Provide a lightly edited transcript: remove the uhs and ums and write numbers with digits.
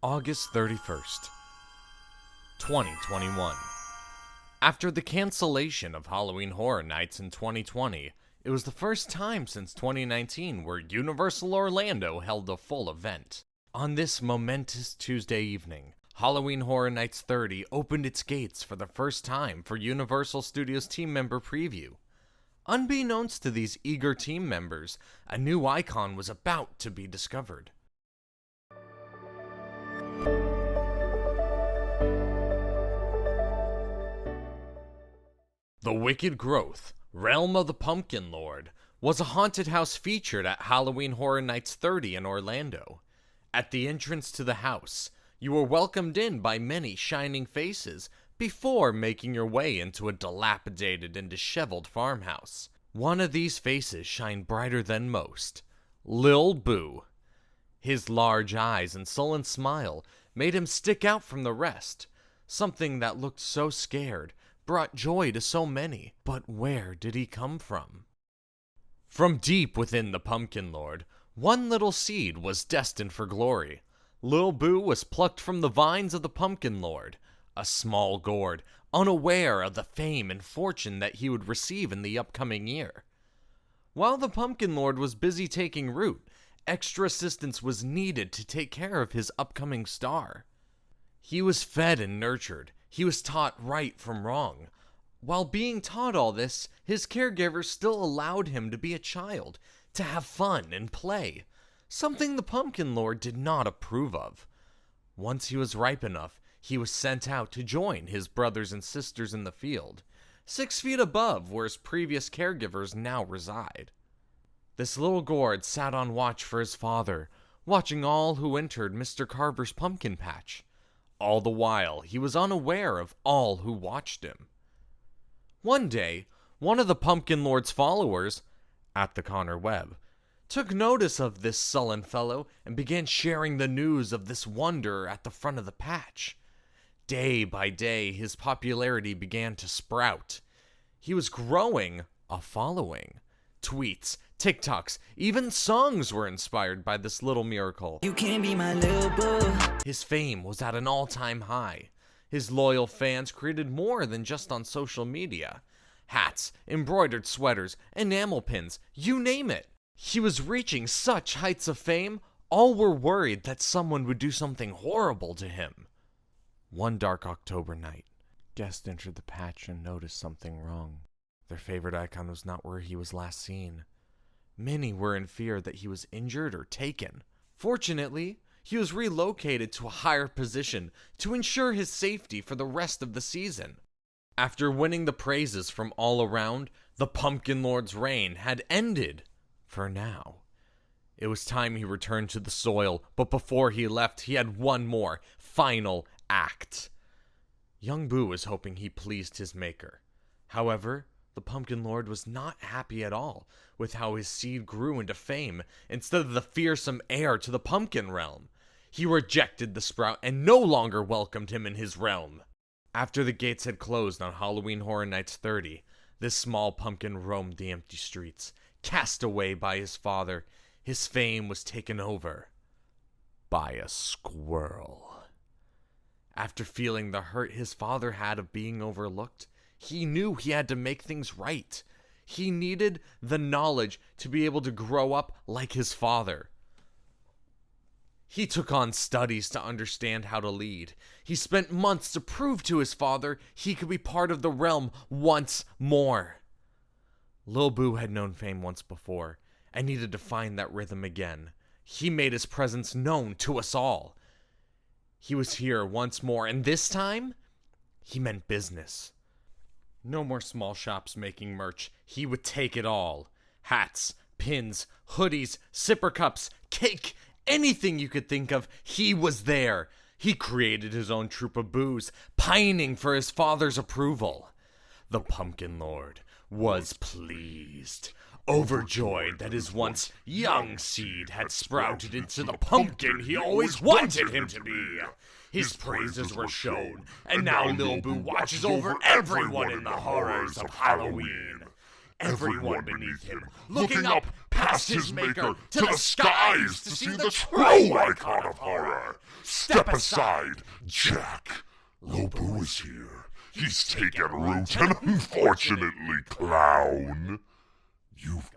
August 31st, 2021. After the cancellation of Halloween Horror Nights in 2020, it was the first time since 2019 where Universal Orlando held a full event. On this momentous Tuesday evening, Halloween Horror Nights 30 opened its gates for the first time for Universal Studios team member preview. Unbeknownst to these eager team members, a new icon was about to be discovered. The Wicked Growth, Realm of the Pumpkin Lord, was a haunted house featured at Halloween Horror Nights 30 in Orlando. At the entrance to the house, you were welcomed in by many shining faces before making your way into a dilapidated and disheveled farmhouse. One of these faces shined brighter than most, Lil Boo. His large eyes and sullen smile made him stick out from the rest. Something that looked so scared brought joy to so many, but where did he come from? From deep within the Pumpkin Lord, one little seed was destined for glory. Lil Boo was plucked from the vines of the Pumpkin Lord, a small gourd, unaware of the fame and fortune that he would receive in the upcoming year. While the Pumpkin Lord was busy taking root, extra assistance was needed to take care of his upcoming star. He was fed and nurtured. He was taught right from wrong. While being taught all this, his caregivers still allowed him to be a child, to have fun and play, something the Pumpkin Lord did not approve of. Once he was ripe enough, he was sent out to join his brothers and sisters in the field, 6 feet above where his previous caregivers now reside. This little gourd sat on watch for his father, watching all who entered Mr. Carver's pumpkin patch. All the while, he was unaware of all who watched him. One day, one of the Pumpkin Lord's followers, at the Connor Webb, took notice of this sullen fellow and began sharing the news of this wonder at the front of the patch. Day by day, his popularity began to sprout. He was growing a following. Tweets, TikToks, even songs were inspired by this little miracle. You can be my Lil Boo. His fame was at an all-time high. His loyal fans created more than just on social media. Hats, embroidered sweaters, enamel pins, you name it. He was reaching such heights of fame, all were worried that someone would do something horrible to him. One dark October night, guests entered the patch and noticed something wrong. Their favorite icon was not where he was last seen. Many were in fear that he was injured or taken. Fortunately, he was relocated to a higher position to ensure his safety for the rest of the season. After winning the praises from all around, the Pumpkin Lord's reign had ended for now. It was time he returned to the soil, but before he left, he had one more final act. Young Boo was hoping he pleased his maker. However, the Pumpkin Lord was not happy at all with how his seed grew into fame instead of the fearsome heir to the Pumpkin Realm. He rejected the sprout and no longer welcomed him in his realm. After the gates had closed on Halloween Horror Nights 30, this small pumpkin roamed the empty streets. Cast away by his father, his fame was taken over by a squirrel. After feeling the hurt his father had of being overlooked, he knew he had to make things right. He needed the knowledge to be able to grow up like his father. He took on studies to understand how to lead. He spent months to prove to his father he could be part of the realm once more. Lil Boo had known fame once before and needed to find that rhythm again. He made his presence known to us all. He was here once more, and this time, he meant business. No more small shops making merch. He would take it all. Hats, pins, hoodies, sipper cups, cake, anything you could think of, he was there. He created his own troupe of boos, pining for his father's approval. The Pumpkin Lord was pleased, overjoyed that his once young seed had sprouted into the pumpkin he always wanted him to be. His praises were shown, and now Lil Boo watches over everyone in the horrors of Halloween. Everyone beneath him, looking up past his maker to the skies to see the true icon of horror, Step aside, Jack. Lil Boo is here. He's taken root, and unfortunately, clown, you've